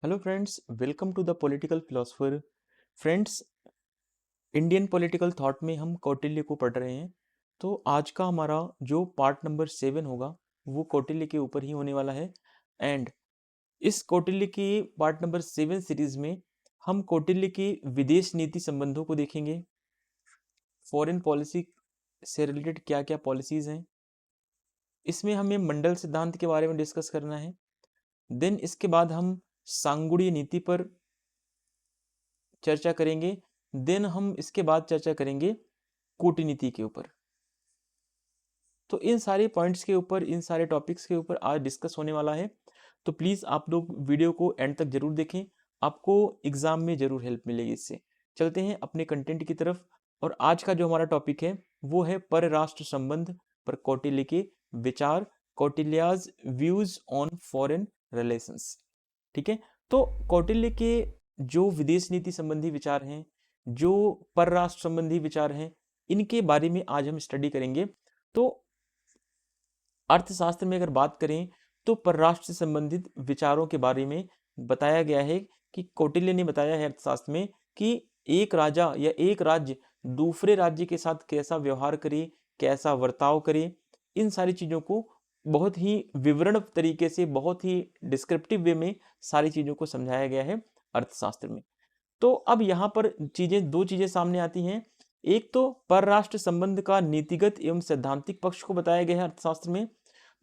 Hello friends, welcome to the political philosopher. Friends, Indian political thought में हम कौटिल्य को पढ़ रहे हैं। तो आज का हमारा जो पार्ट नंबर 7 होगा वो कौटिल्य के ऊपर ही होने वाला है। एंड इस कौटिल्य के पार्ट नंबर 7 सीरीज में हम कौटिल्य के विदेश नीति संबंधों को देखेंगे। फॉरेन पॉलिसी से रिलेटेड क्या क्या पॉलिसीज हैं, इसमें हमें मंडल सिद्धांत के बारे में डिस्कस करना है। देन इसके बाद हम सांगुड़ीय नीति पर चर्चा करेंगे। देन हम इसके बाद चर्चा करेंगे कूटनीति के ऊपर। तो इन सारे पॉइंट्स के ऊपर, इन सारे टॉपिक्स के ऊपर आज डिस्कस होने वाला है। तो प्लीज़ आप लोग वीडियो को एंड तक जरूर देखें, आपको एग्जाम में जरूर हेल्प मिलेगी इससे। चलते हैं अपने कंटेंट की तरफ। और आज का जो हमारा टॉपिक है वो है परराष्ट्र संबंध पर कौटिल्य के विचार, Kautilya's views on foreign relations. ठीक है, तो कौटिल्य के जो विदेश नीति संबंधी विचार हैं, जो परराष्ट्र संबंधी विचार हैं, इनके बारे में आज हम स्टडी करेंगे। तो अर्थशास्त्र में अगर बात करें तो परराष्ट्र से संबंधित विचारों के बारे में बताया गया है कि कौटिल्य ने बताया है अर्थशास्त्र में कि एक राजा या एक राज्य दूसरे राज्य के साथ कैसा व्यवहार करे, कैसा बर्ताव करे। इन सारी चीजों को बहुत ही विवरण तरीके से, बहुत ही डिस्क्रिप्टिव वे में सारी चीजों को समझाया गया है अर्थशास्त्र में। तो अब यहाँ पर दो चीजें सामने आती हैं। एक तो परराष्ट्र संबंध का नीतिगत एवं सैद्धांतिक पक्ष को बताया गया है अर्थशास्त्र में।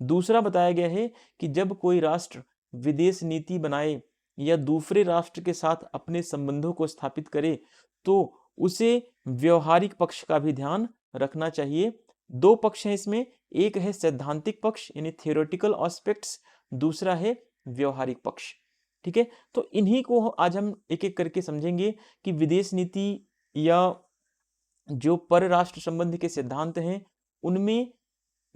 दूसरा बताया गया है कि जब कोई राष्ट्र विदेश नीति बनाए या दूसरे राष्ट्र के साथ अपने संबंधों को स्थापित करे तो उसे व्यवहारिक पक्ष का भी ध्यान रखना चाहिए। दो पक्ष हैं इसमें, एक है सैद्धांतिक पक्ष यानी थियोरेटिकल एस्पेक्ट्स, दूसरा है व्यवहारिक पक्ष। ठीक है, तो इन्हीं को आज हम एक एक करके समझेंगे कि विदेश नीति या जो परराष्ट्र संबंध के सिद्धांत हैं उनमें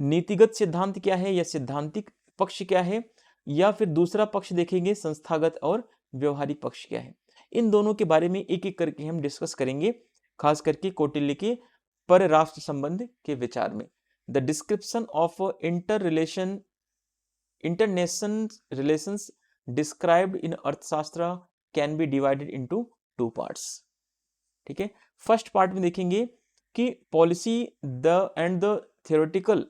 नीतिगत सिद्धांत क्या है या सैद्धांतिक पक्ष क्या है, या फिर दूसरा पक्ष देखेंगे संस्थागत और व्यवहारिक पक्ष क्या है। इन दोनों के बारे में एक एक करके हम डिस्कस करेंगे, खास करके कौटिल्य के परराष्ट्र संबंध के विचार में। The description of international relations described in Arthashastra can be divided into two parts. ठीक है, फर्स्ट पार्ट में देखेंगे कि policy the and the theoretical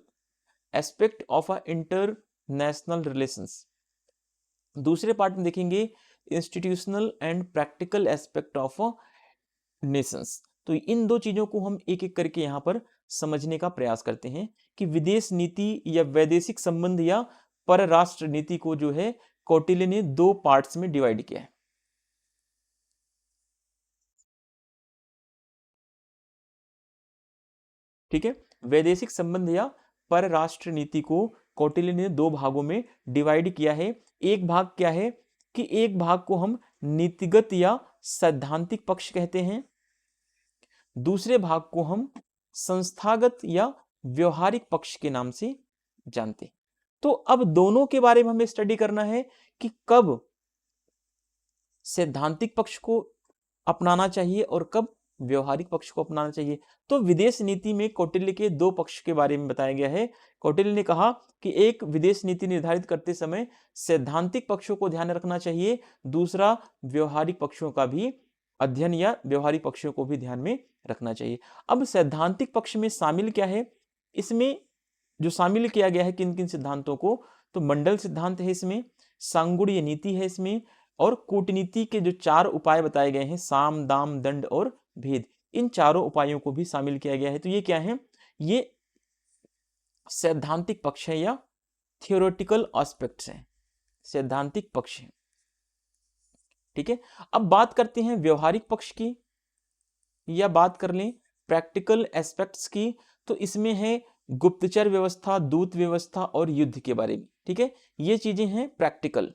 aspect of a international relations. दूसरे पार्ट में देखेंगे institutional and practical aspect of nations. तो इन दो चीजों को हम एक एक करके यहाँ पर समझने का प्रयास करते हैं कि विदेश नीति या वैदेशिक संबंध या परराष्ट्र नीति को जो है कौटिल्य ने दो पार्ट्स में डिवाइड किया है। ठीक है, वैदेशिक संबंध या परराष्ट्र नीति को कौटिल्य ने दो भागों में डिवाइड किया है। एक भाग क्या है कि एक भाग को हम नीतिगत या सैद्धांतिक पक्ष कहते हैं, दूसरे भाग को हम संस्थागत या व्यवहारिक पक्ष के नाम से जानते हैं। तो अब दोनों के बारे में हमें स्टडी करना है कि कब सैद्धांतिक पक्ष को अपनाना चाहिए और कब व्यवहारिक पक्ष को अपनाना चाहिए। तो विदेश नीति में कौटिल्य के दो पक्ष के बारे में बताया गया है। कौटिल्य ने कहा कि एक, विदेश नीति निर्धारित करते समय सैद्धांतिक पक्षों को ध्यान रखना चाहिए, दूसरा व्यवहारिक पक्षों का भी अध्ययन या व्यवहारिक पक्षों को भी ध्यान में रखना चाहिए। अब सैद्धांतिक पक्ष में शामिल क्या है, इसमें जो शामिल किया गया है किन किन सिद्धांतों को, तो मंडल सिद्धांत है इसमें, सांगुड़ीय नीति है इसमें, और कूटनीति के जो चार उपाय बताए गए हैं, साम दाम दंड और भेद, इन चारों उपायों को भी शामिल किया गया है। तो ये क्या है, ये सैद्धांतिक पक्ष है या थियोरेटिकल एस्पेक्ट्स हैं, सैद्धांतिक पक्ष है। ठीक है, अब बात करते हैं व्यवहारिक पक्ष की या बात कर लें प्रैक्टिकल एस्पेक्ट्स की। तो इसमें है गुप्तचर व्यवस्था, दूत व्यवस्था और युद्ध के बारे में। ठीक है, ये चीजें हैं प्रैक्टिकल।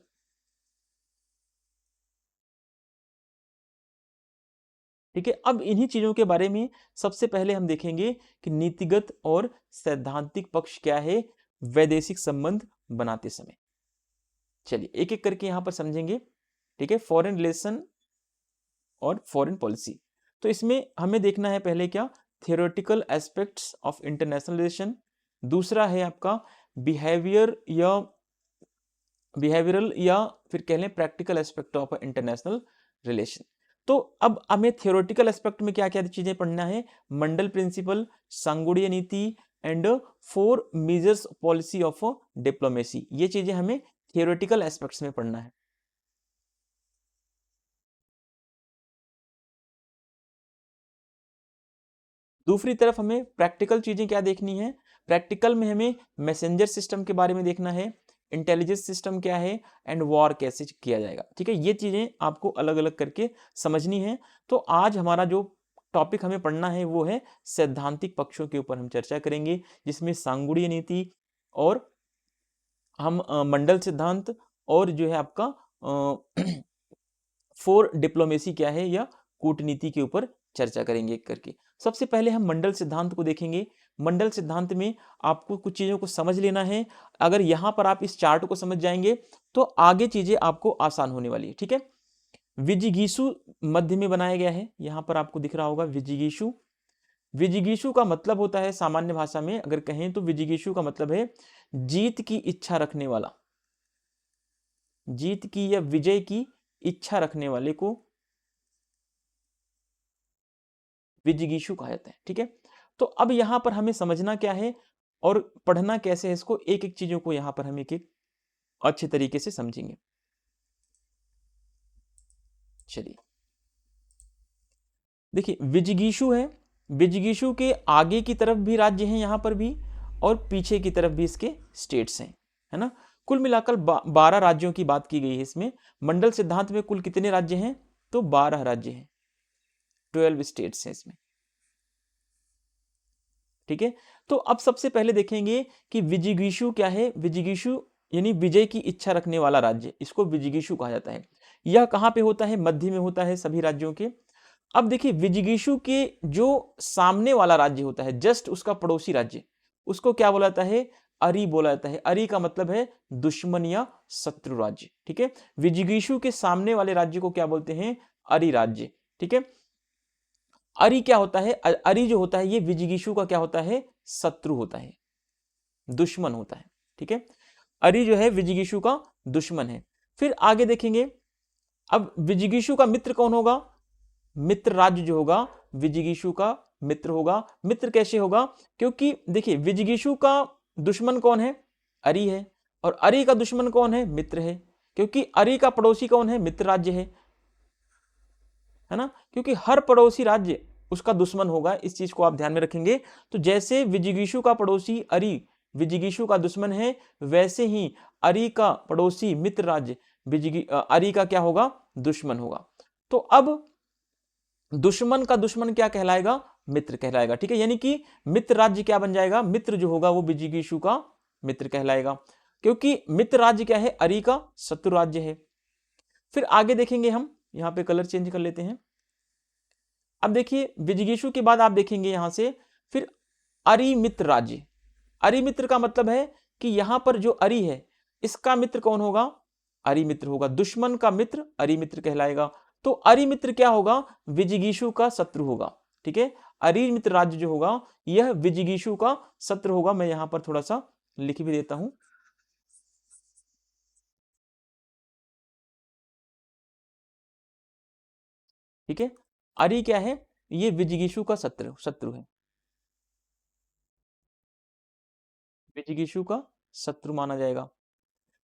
ठीक है, अब इन्हीं चीजों के बारे में सबसे पहले हम देखेंगे कि नीतिगत और सैद्धांतिक पक्ष क्या है वैदेशिक संबंध बनाते समय। चलिए एक एक करके यहां पर समझेंगे। ठीक है, फॉरेन रिलेशन और फॉरेन पॉलिसी। तो इसमें हमें देखना है पहले क्या, theoretical aspects of international relation. दूसरा है आपका बिहेवियर या बिहेवियरल या फिर कह लें practical aspect of international relation. तो अब हमें थियोरेटिकल एस्पेक्ट में क्या क्या चीजें पढ़ना है, मंडल प्रिंसिपल, सांगुड़िया नीति and 4 measures policy of diplomacy, ये चीजें हमें थियोरेटिकल एस्पेक्ट्स में पढ़ना है। दूसरी तरफ हमें प्रैक्टिकल चीजें क्या देखनी है, प्रैक्टिकल में हमें मैसेंजर सिस्टम के बारे में देखना है, इंटेलिजेंस सिस्टम क्या है एंड वॉर कैसे किया जाएगा। ठीक है, ये चीजें आपको अलग अलग करके समझनी है। तो आज हमारा जो टॉपिक हमें पढ़ना है वो है सैद्धांतिक पक्षों के ऊपर हम चर्चा करेंगे, जिसमें सांगुड़ीय नीति और हम मंडल सिद्धांत और जो है आपका 4 डिप्लोमेसी क्या है या कूटनीति के ऊपर चर्चा करेंगे करके। सबसे पहले हम मंडल सिद्धांत को देखेंगे। मंडल सिद्धांत में आपको कुछ चीजों को समझ लेना है। अगर यहां पर आप इस चार्ट को समझ जाएंगे तो आगे चीजें आपको आसान होने वाली है। ठीक है, विजिगीषु मध्य में बनाया गया है, यहां पर आपको दिख रहा होगा विजिगीषु। विजिगीषु का मतलब होता है, सामान्य भाषा में अगर कहें तो विजिगीषु का मतलब है जीत की इच्छा रखने वाला, जीत की या विजय की इच्छा रखने वाले को विजिगीषु कहा जाता है। ठीक है, तो अब यहां पर हमें समझना क्या है और पढ़ना कैसे है, इसको एक एक चीजों को यहां पर हम एक एक अच्छे तरीके से समझेंगे। चलिए देखिए, विजिगीषु है, विजिगीषु के आगे की तरफ भी राज्य हैं यहां पर भी, और पीछे की तरफ भी इसके स्टेट्स हैं, है ना। कुल मिलाकर 12 राज्यों की बात की गई है इसमें। मंडल सिद्धांत में कुल कितने राज्य हैं, तो 12 राज्य हैं, 12 स्टेट्स हैं इसमें। ठीक है, तो अब सबसे पहले देखेंगे कि विजिगीषु क्या है। विजिगीषु यानी विजय की इच्छा रखने वाला राज्य, इसको विजिगीषु कहा जाता है। यह कहां पे होता है, मध्य में होता है सभी राज्यों के। अब देखिए, विजिगीषु के जो सामने वाला राज्य होता है, जस्ट उसका पड़ोसी राज्य, उसको क्या बोला जाता है, अरी बोला जाता है। अरी का मतलब है दुश्मन या शत्रु राज्य। ठीक है, विजिगीषु के सामने वाले राज्य को क्या बोलते हैं, अरी राज्य। ठीक है, अरी क्या होता है, अरी जो होता है ये विजिगीषु का क्या होता है, शत्रु होता है, दुश्मन होता है। ठीक है, अरी जो है विजिगीषु का दुश्मन है। फिर आगे देखेंगे, अब विजिगीषु का मित्र कौन होगा, मित्र राज्य जो होगा विजिगीषु का मित्र होगा। मित्र कैसे होगा, क्योंकि देखिए विजिगीषु का दुश्मन कौन है, अरी है, और अरी का दुश्मन कौन है, मित्र है। क्योंकि अरी का पड़ोसी कौन है, मित्र राज्य है ना, क्योंकि हर पड़ोसी राज्य उसका दुश्मन होगा, इस चीज को आप ध्यान में रखेंगे। तो जैसे विजिगीषु का पड़ोसी अरी विजिगीषु का दुश्मन है, वैसे ही अरी का पड़ोसी मित्र राज्य अरी का क्या होगा, दुश्मन होगा। तो अब दुश्मन का दुश्मन क्या कहलाएगा, मित्र कहलाएगा। ठीक है, यानी कि मित्र राज्य क्या बन जाएगा, मित्र जो होगा वो विजिगीषु का मित्र कहलाएगा, क्योंकि मित्र राज्य क्या है, अरी का शत्रु राज्य है। फिर आगे देखेंगे हम, यहां पे कलर चेंज कर लेते हैं। अब देखिए, विजिगीषु के बाद आप देखेंगे यहां से फिर अरी मित्र राज्य। अरी मित्र का मतलब है कि यहां पर जो अरी है इसका मित्र कौन होगा, अरी मित्र होगा। दुश्मन का मित्र अरी मित्र कहलाएगा। तो अरी मित्र क्या होगा, विजिगीषु का शत्रु होगा। ठीक है, अरी मित्र राज्य जो होगा यह विजिगीषु का शत्रु होगा। मैं यहां पर थोड़ा सा लिख भी देता हूं। ठीक है, अरी क्या है, ये विजिगीषु का शत्रु शत्रु है, विजिगीषु का शत्रु माना जाएगा।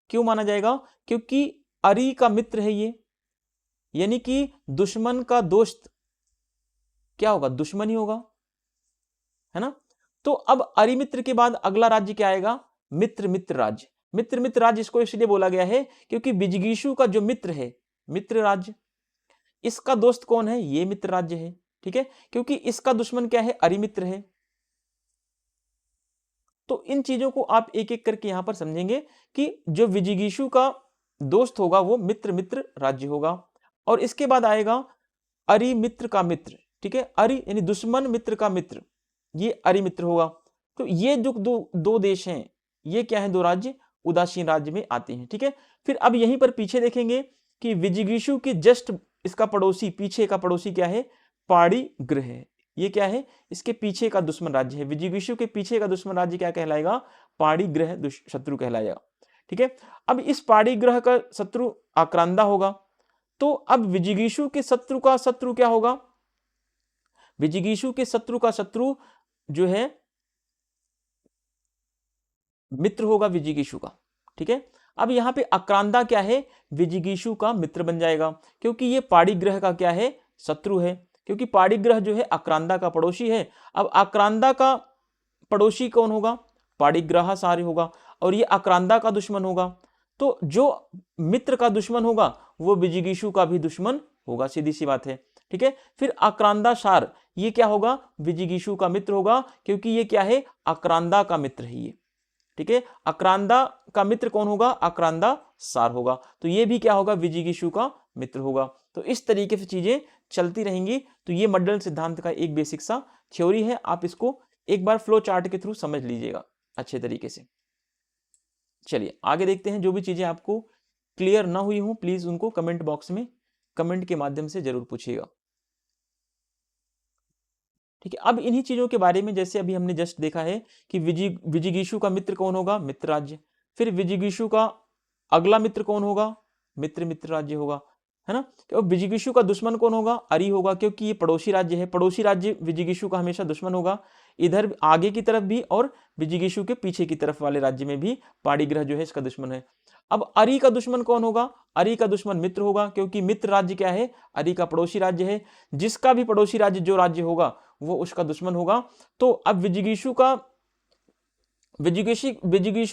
क्यों माना जाएगा, क्योंकि अरी का मित्र है ये, यानी कि दुश्मन का दोस्त क्या होगा, दुश्मन ही होगा, है ना। तो अब अरी मित्र के बाद अगला राज्य क्या आएगा, मित्र मित्र राज्य। मित्र मित्र राज्य इसको इसलिए बोला गया है क्योंकि विजिगीषु का जो मित्र है, मित्र राज्य, इसका दोस्त कौन है, ये मित्र राज्य है। ठीक है, क्योंकि इसका दुश्मन क्या है, अरी मित्र है। तो इन चीजों को आप एक एक करके यहां पर समझेंगे कि जो विजिगीषु का दोस्त होगा वो मित्र मित्र राज्य होगा। और इसके बाद आएगा अरि मित्र का मित्र। ठीक है, अरि यानी दुश्मन मित्र का मित्र, ये अरि मित्र होगा। तो ये जो दो देश हैं, ये क्या है, दो राज्य उदासीन राज्य में आते हैं। ठीक है, फिर अब यहीं पर पीछे देखेंगे कि विजिगीषु के जस्ट इसका पड़ोसी, पीछे का पड़ोसी क्या है, पाड़ी ग्रह है। ये क्या है, इसके पीछे का दुश्मन राज्य है। विजिगीषु के पीछे का दुश्मन राज्य क्या कहलाएगा, पाड़ी ग्रह शत्रु कहलाएगा। ठीक है। अब इस पाणिग्रह का शत्रु आक्रांदा होगा, तो अब विजिगीषु के शत्रु का शत्रु क्या होगा? विजिगीषु के शत्रु का शत्रु जो है मित्र होगा विजिगीषु का, ठीक है। अब यहां पे आक्रांदा क्या है? विजिगीषु का मित्र बन जाएगा, क्योंकि ये पाणिग्रह का क्या है? शत्रु है, क्योंकि पाणिग्रह जो है आक्रांदा का पड़ोसी है। अब आक्रांदा का पड़ोसी कौन होगा? पाणिग्रह सारी होगा, और ये आक्रांदा का दुश्मन होगा। तो जो मित्र का दुश्मन होगा वो विजिगीषु का भी दुश्मन होगा, सीधी सी बात है, ठीक है। फिर आक्रांदा सार, ये क्या होगा? विजिगीषु का मित्र होगा, क्योंकि ये क्या है? आक्रांदा का मित्र है ये, ठीक है। आक्रांदा का मित्र कौन होगा? आक्रांदा सार होगा, तो ये भी क्या होगा? विजिगीषु का मित्र होगा। तो इस तरीके से चीजें चलती रहेंगी। तो ये मंडल सिद्धांत का एक बेसिक सा थ्योरी है, आप इसको एक बार फ्लो चार्ट के थ्रू समझ लीजिएगा अच्छे तरीके से। चलिए आगे देखते हैं। जो भी चीजें आपको क्लियर ना हुई हो प्लीज उनको कमेंट बॉक्स में कमेंट के माध्यम से जरूर पूछिएगा, ठीक है। अब इन्हीं चीजों के बारे में, जैसे अभी हमने जस्ट देखा है कि विजिगीषु का मित्र कौन होगा? मित्र राज्य। फिर विजिगीषु का अगला मित्र कौन होगा? मित्र मित्र राज्य होगा, है ना। तो विजिगीषु का दुश्मन कौन होगा? अरि होगा, क्योंकि ये पड़ोसी राज्य है। पड़ोसी राज्य विजिगीषु का हमेशा दुश्मन होगा, इधर आगे की तरफ भी और विजिगीषु के पीछे की तरफ वाले राज्य में भी पाणिग्रह जो है इसका दुश्मन है। अब अरि का दुश्मन कौन होगा? अरि का दुश्मन मित्र होगा, क्योंकि मित्र राज्य क्या है? अरि का पड़ोसी राज्य है। जिसका भी पड़ोसी राज्य जो राज्य होगा वो उसका दुश्मन होगा। तो अब विजिगीषु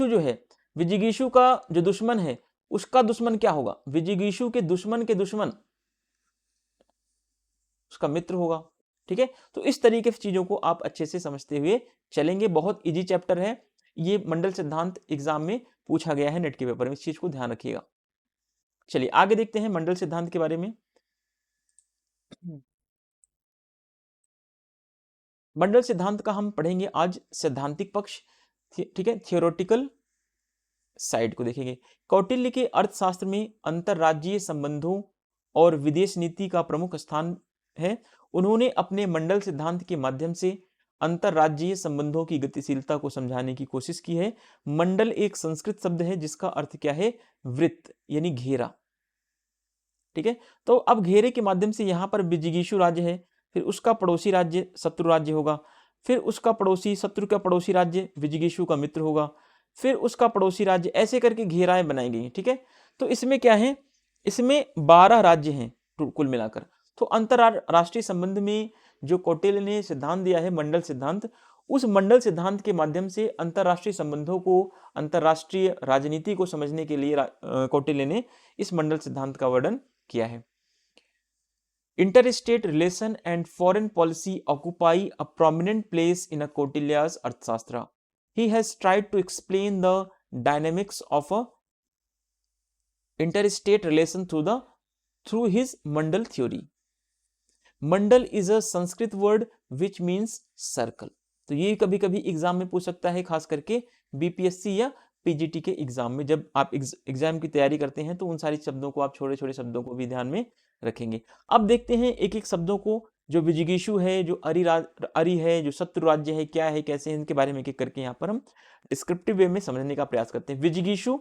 जो है, विजिगीषु का जो दुश्मन है उसका दुश्मन क्या होगा? विजिगीषु के दुश्मन उसका मित्र होगा, ठीक है। तो इस तरीके से चीजों को आप अच्छे से समझते हुए चलेंगे। बहुत इजी चैप्टर है ये, मंडल सिद्धांत एग्जाम में पूछा गया है नेट के पेपर में, इस चीज को ध्यान रखिएगा। चलिए आगे देखते हैं मंडल सिद्धांत के बारे में। मंडल सिद्धांत का हम पढ़ेंगे आज सैद्धांतिक पक्ष, ठीक है, थियोरेटिकल साइड को देखेंगे। कौटिल्य के अर्थशास्त्र में अंतरराज्यीय संबंधों और विदेश नीति का प्रमुख स्थान है। उन्होंने अपने मंडल सिद्धांत के माध्यम से अंतरराज्यीय संबंधों की गतिशीलता को समझाने की कोशिश की है। मंडल एक संस्कृत शब्द है जिसका अर्थ क्या है? वृत्त यानी घेरा, ठीक है। तो अब घेरे के माध्यम से यहाँ पर विजिगीषु राज्य है, फिर उसका पड़ोसी राज्य शत्रु राज्य होगा, फिर उसका पड़ोसी शत्रु का पड़ोसी राज्य विजिगीषु का मित्र होगा, फिर उसका पड़ोसी राज्य, ऐसे करके घेराएं बनाई गई, ठीक है। तो इसमें क्या है? इसमें 12 राज्य हैं कुल मिलाकर। तो अंतरराष्ट्रीय संबंध में जो कौटिल्य ने सिद्धांत दिया है मंडल सिद्धांत, उस मंडल सिद्धांत के माध्यम से अंतरराष्ट्रीय संबंधों को, अंतरराष्ट्रीय राजनीति को समझने के लिए कौटिल्य ने इस मंडल सिद्धांत का वर्णन किया है। Interstate relation and foreign policy occupy a prominent place in a Kautilya's Arthashastra. He has tried to explain the dynamics of a interstate relation through his Mandal theory. Mandal is a Sanskrit word which means circle. तो ये कभी कभी exam में पूछ सकता है, खास करके बीपीएससी या पीजीटी के एग्जाम में। जब आप एग्जाम की तैयारी करते हैं तो उन सारी शब्दों को आप, छोटे छोटे शब्दों को भी ध्यान में रखेंगे। अब देखते हैं एक एक शब्दों को। जो विजिगीषु है, जो अरि है, जो शत्रु राज्य है, क्या है, कैसे, इनके बारे में एक एक करके यहाँ पर हम डिस्क्रिप्टिव वे में समझने का प्रयास करते हैं। विजिगीषु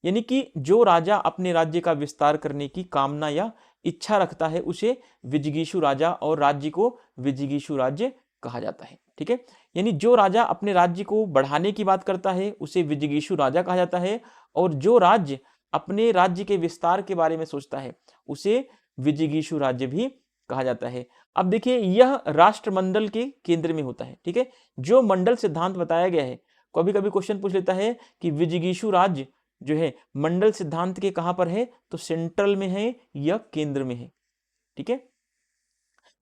यानी कि जो राजा अपने राज्य का विस्तार करने की कामना या इच्छा रखता है उसे विजिगीषु राजा, और राज्य को विजिगीषु राज्य कहा जाता है, ठीक है। यानी जो राजा अपने राज्य को बढ़ाने की बात करता है उसे विजिगीषु राजा कहा जाता है, और जो राज्य अपने राज्य के विस्तार के बारे में सोचता है उसे विजिगीषु राज्य भी कहा जाता है। अब देखिए यह राष्ट्रमंडल के केंद्र में होता है, ठीक है। जो मंडल सिद्धांत बताया गया है, कभी कभी क्वेश्चन पूछ लेता है कि विजिगीषु राज्य जो है मंडल सिद्धांत के कहां पर है, तो सेंट्रल में है या केंद्र में है, ठीक है।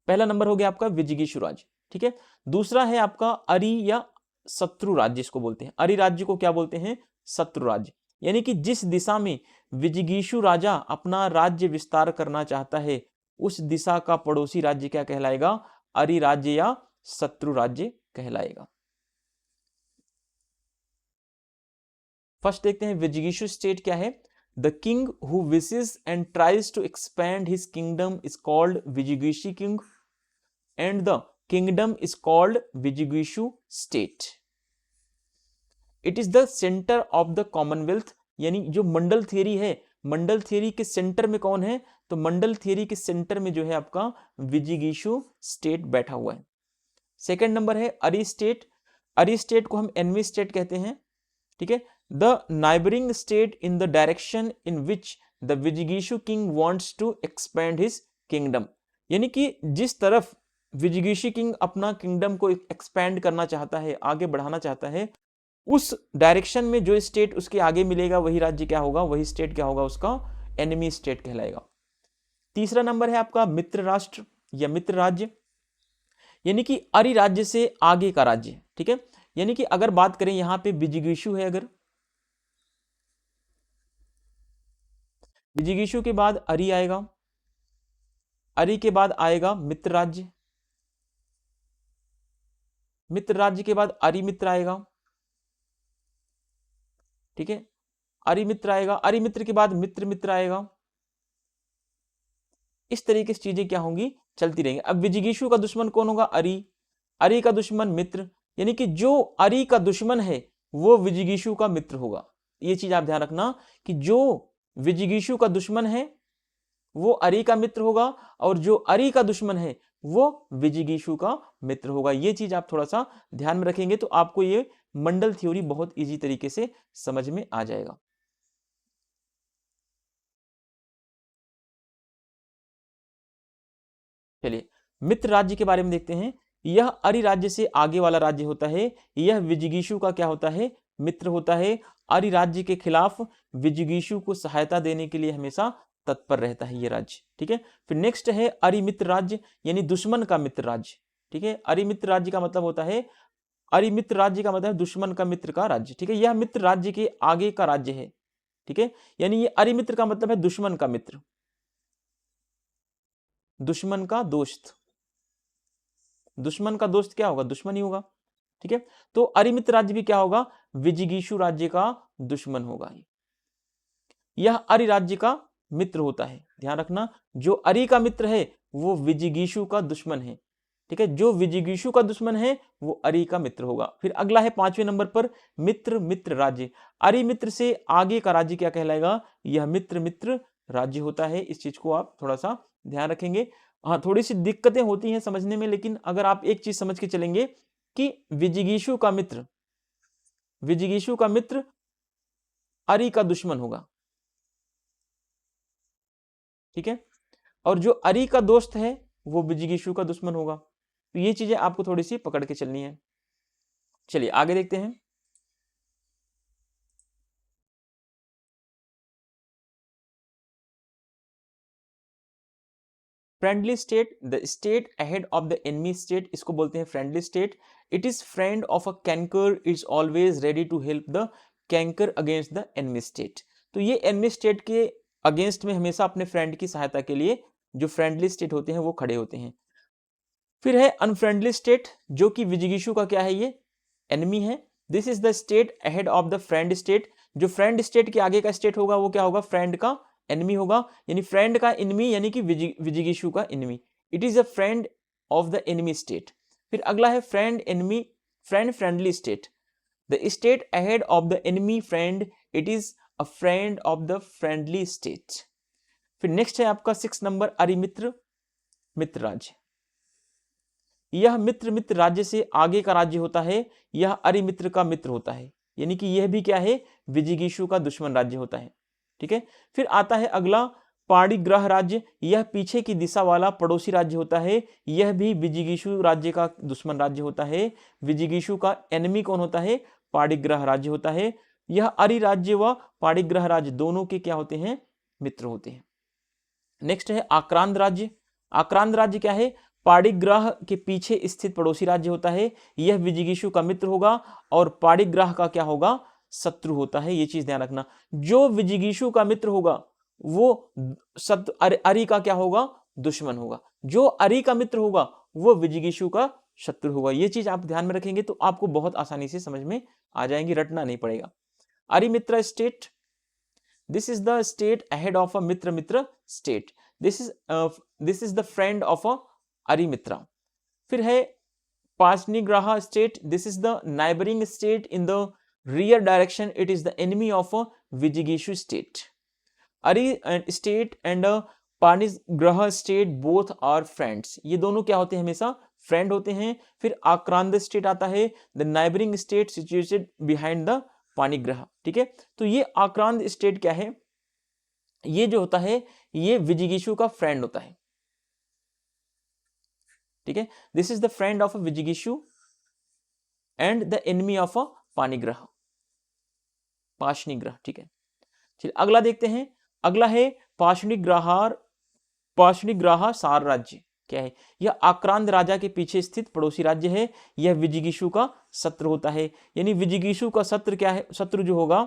पहला नंबर हो गया आपका विजिगीषु राज्य, ठीक है। दूसरा है आपका अरि या शत्रु राज्य, इसको बोलते हैं। अरि राज्य को क्या बोलते हैं? शत्रु राज्य। यानी कि जिस दिशा में विजिगीषु राजा अपना राज्य विस्तार करना चाहता है उस दिशा का पड़ोसी राज्य क्या कहलाएगा? अरि राज्य या शत्रु राज्य कहलाएगा। फर्स्ट देखते हैं विजिगीषु स्टेट क्या है। The king who wishes and tries to expand his kingdom is called विजिगीषु king and the kingdom is called Vijigishu state. It is the center of the commonwealth यानी जो मंडल थियरी है, मंडल थियरी के centre में कौन है? तो मंडल थियरी के सेंटर में जो है आपका विजिगीषु स्टेट बैठा हुआ है। सेकंड नंबर है अरी स्टेट। अरी स्टेट को हम एनमी स्टेट कहते हैं, ठीक है। The neighbouring state in the direction in which the विजिगीषु king wants to expand his kingdom, यानी कि जिस तरफ विजिगीषु किंग अपना किंगडम को एक्सपेंड करना चाहता है, आगे बढ़ाना चाहता है, उस डायरेक्शन में जो स्टेट उसके आगे मिलेगा वही राज्य क्या होगा, वही स्टेट क्या होगा, उसका एनिमी स्टेट कहलाएगा। तीसरा नंबर है आपका मित्र राष्ट्र या मित्र राज्य, यानी कि अरि राज्य से आगे का राज्य, ठीक है। यानी कि अगर बात करें यहां पे विजिगीषु है, अगर विजिगीषु के बाद अरि आएगा, अरि के बाद आएगा मित्र राज्य, मित्र राज्य के बाद अरि मित्र आएगा, ठीक है। अरि मित्र आएगा, अरि मित्र के बाद मित्र मित्र आएगा। इस तरीके से चीजें क्या होंगी, चलती रहेंगी। अब विजिगीषु का दुश्मन कौन होगा? अरि, अरि का दुश्मन मित्र, यानी कि जो अरि का दुश्मन है वो विजिगीषु का मित्र होगा। ये चीज आप ध्यान रखना कि जो विजिगीषु का दुश्मन है वो अरि का मित्र होगा और जो अरि का दुश्मन है वो विजिगीषु का मित्र होगा। ये चीज आप थोड़ा सा ध्यान में रखेंगे तो आपको ये मंडल थ्योरी बहुत इजी तरीके से समझ में आ जाएगा। चलिए मित्र राज्य के बारे में देखते हैं। यह अरि राज्य से आगे वाला राज्य होता है, यह विजिगीषु का क्या होता है? मित्र होता है। अरि राज्य के खिलाफ विजिगीषु को सहायता देने के लिए हमेशा तत्पर रहता है ये राज्य, ठीक है। फिर नेक्स्ट है अरि मित्र राज्य, यानी दुश्मन का मित्र राज्य, ठीक है। अरि मित्र राज्य का मतलब होता है, अरि मित्र राज्य का मतलब है दुश्मन का मित्र का राज्य, ठीक है। यह मित्र राज्य के आगे का राज्य है, ठीक है। यानी ये अरि मित्र का मतलब है दुश्मन का मित्र, दुश्मन का दोस्त। दुश्मन का दोस्त क्या होगा? दुश्मन ही होगा, ठीक है। तो अरि मित्र राज्य भी क्या होगा? विजिगीषु राज्य का दुश्मन होगा। यह अरि राज्य का मित्र होता है, ध्यान रखना, जो अरि का मित्र है वो विजिगीषु का दुश्मन है, ठीक है। जो विजिगीषु का दुश्मन है वो अरि का मित्र होगा। फिर अगला है 5वें नंबर पर मित्र मित्र राज्य। अरि मित्र से आगे का राज्य क्या कहलाएगा? यह मित्र मित्र राज्य होता है। इस चीज को आप थोड़ा सा ध्यान रखेंगे। हाँ, थोड़ी सी दिक्कतें होती हैं समझने में, लेकिन अगर आप एक चीज समझ के चलेंगे कि विजिगीषु का मित्र, विजिगीषु का मित्र अरि का दुश्मन होगा, ठीक है। और जो अरि का दोस्त है वो विजिगीषु का दुश्मन होगा। तो ये चीजें आपको थोड़ी सी पकड़ के चलनी है। चलिए आगे देखते हैं। Friendly state, the state ahead of the enemy state, इसको बोलते हैं friendly state. It is friend of a conqueror, is always ready to help the conqueror against the enemy state. तो ये एनिमी स्टेट के अगेंस्ट में हमेशा अपने friend की सहायता के लिए जो फ्रेंडली स्टेट होते हैं वो खड़े होते हैं। फिर है अनफ्रेंडली स्टेट, जो कि विजिगीषु का क्या है? ये एनिमी है। This is the state ahead of the friend state, जो फ्रेंड स्टेट के आगे का स्टेट होगा वो क्या होगा? फ्रेंड का एनिमी होगा, यानी फ्रेंड का एनिमी, यानी कि विजिगीषु का enemy. It is a friend of the enemy state. फिर अगला है friend enemy, friend friendly state, the state ahead of the enemy friend, it is a friend of the friendly state. फिर next है आपका 6 number अरिमित्र मित्र राज्य। यह मित्र मित्र राज्य से आगे का राज्य होता है, यह अरिमित्र का मित्र होता है, यानी कि यह भी क्या है? विजिगीषु का दुश्मन राज्य होता है, ठीक है। फिर आता है अगला पाणिग्रह राज्य, यह पीछे की दिशा वाला पड़ोसी राज्य होता है, यह भी विजिगीषु राज्य का दुश्मन राज्य होता है। विजिगीषु का एनिमी कौन होता है? पाणिग्रह राज्य होता है। यह अरि राज्य व पाणिग्रह राज्य दोनों के क्या होते हैं? मित्र होते हैं। नेक्स्ट है आक्रांत राज्य। आक्रांत राज्य क्या है? पाणिग्रह के पीछे स्थित पड़ोसी राज्य होता है, यह विजिगीषु का मित्र होगा और पाणिग्रह का क्या होगा? शत्रु होता है। ये चीज ध्यान रखना, जो विजिगीषु का मित्र होगा वो अरि का क्या होगा? दुश्मन होगा। जो अरि का मित्र होगा वो विजिगीषु का शत्रु होगा। ये चीज आप ध्यान में रखेंगे तो आपको बहुत आसानी से समझ में आ जाएंगी, रटना नहीं पड़ेगा। अरिमित्र state, this is the state ahead of a mitra mitra state, this is the friend of a arimitra। फिर है पाशनिग्रह state, this is the neighbouring state in the rear direction, it is the enemy of a Vijigishu state. Ari state and पाणिग्रह state both are friends, ये दोनों क्या होते हैं, हमेशा फ्रेंड होते हैं। फिर आक्रांत स्टेट आता है, the neighbouring state situated behind the पाणिग्रह, ठीक है। तो ये आक्रांत स्टेट क्या है, ये जो होता है ये विजिगीषु का फ्रेंड होता है, ठीक है। This is the friend of a विजिगीषु and the enemy of a पाणिग्रह, पाशनिग्रह, ठीक है। चलिए अगला देखते हैं। अगला है पाशनिग्राह सार राज्य, क्या है, यह आक्रांत राजा के पीछे स्थित पड़ोसी राज्य है। यह विजिगीषु का शत्रु होता है, यानी विजिगीषु का शत्रु क्या है, शत्रु जो होगा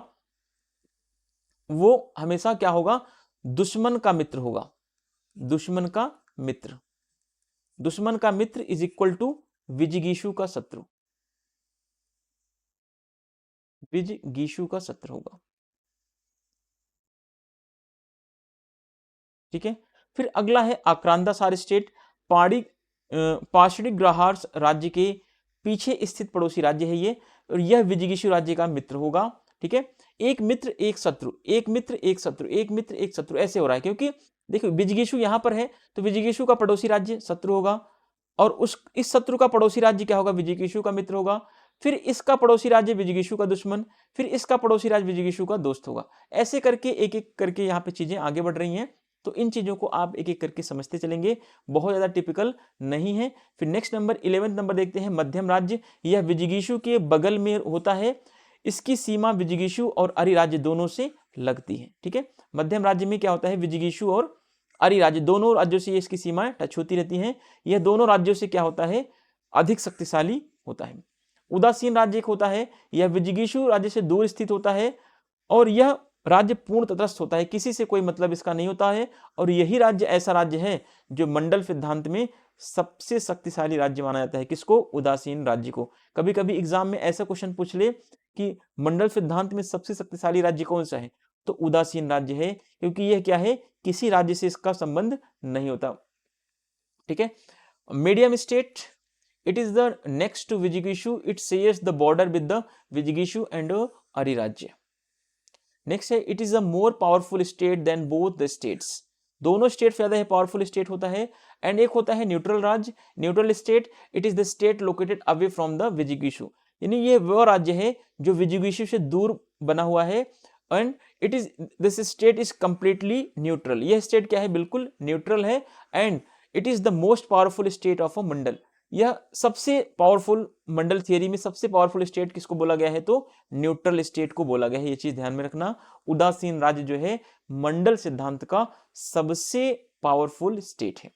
वो हमेशा क्या होगा, दुश्मन का मित्र होगा। दुश्मन का मित्र, दुश्मन का मित्र इज इक्वल टू विजिगीषु का शत्रु, विजिगीषु का शत्रु होगा, ठीक है। फिर अगला है आक्रांतासार स्टेट, पाशनिग्राह राज्य के पीछे स्थित पड़ोसी राज्य है ये, और यह विजिगीषु राज्य का मित्र होगा, ठीक है। एक मित्र एक शत्रु, एक मित्र एक शत्रु, एक मित्र एक शत्रु, ऐसे हो रहा है, क्योंकि देखो विजिगीषु यहां पर है तो विजिगीषु का पड़ोसी राज्य शत्रु होगा, और इस शत्रु का पड़ोसी राज्य क्या होगा, विजिगीषु का मित्र होगा। फिर इसका पड़ोसी राज्य विजिगीषु का दुश्मन, फिर इसका पड़ोसी राज्य विजिगीषु का दोस्त होगा। ऐसे करके एक एक करके यहाँ पे चीजें आगे बढ़ रही हैं, तो इन चीजों को आप एक एक करके समझते चलेंगे, बहुत ज्यादा टिपिकल नहीं है। फिर नेक्स्ट नंबर 11 नंबर देखते हैं, मध्यम राज्य, यह विजिगीषु के बगल में होता है। इसकी सीमा विजिगीषु और अरि राज्य दोनों से लगती है, ठीक है। मध्यम राज्य में क्या होता है, विजिगीषु और अरि राज्य दोनों राज्यों से इसकी सीमाएं टच होती रहती हैं। यह दोनों राज्यों से क्या होता है, अधिक शक्तिशाली होता है। उदासीन राज्य एक होता है, यह विजिगीषु राज्य से दूर स्थित होता है, और यह राज्य पूर्ण तटस्थ होता है, किसी से कोई मतलब इसका नहीं होता है। और यही राज्य ऐसा राज्य है जो मंडल सिद्धांत में सबसे शक्तिशाली राज्य माना जाता है। किसको, उदासीन राज्य को। कभी कभी एग्जाम में ऐसा क्वेश्चन पूछ ले कि मंडल सिद्धांत में सबसे शक्तिशाली राज्य कौन सा है, तो उदासीन राज्य है, क्योंकि यह क्या है, किसी राज्य से इसका संबंध नहीं होता, ठीक है। Medium state, it is the next to विजिगीषु, it shares the border with the विजिगीषु एंड अरि राज्य। नेक्स्ट है, it is a more powerful state than both the states, दोनों स्टेट ज्यादा है पावरफुल स्टेट होता है। एंड एक होता है न्यूट्रल राज्य, neutral state, it is the state located away from the विजिगीषु, यानी ये वो राज्य है जो विजिगीषु से दूर बना हुआ है। And it is this state is completely neutral, यह स्टेट क्या है, बिल्कुल न्यूट्रल है। And it is the most powerful state of a मंडल, यह सबसे पावरफुल, मंडल थियरी में सबसे पावरफुल स्टेट किसको बोला गया है, तो न्यूट्रल स्टेट को बोला गया है, ये चीज ध्यान में रखना। उदासीन राज्य जो है मंडल सिद्धांत का सबसे पावरफुल स्टेट है।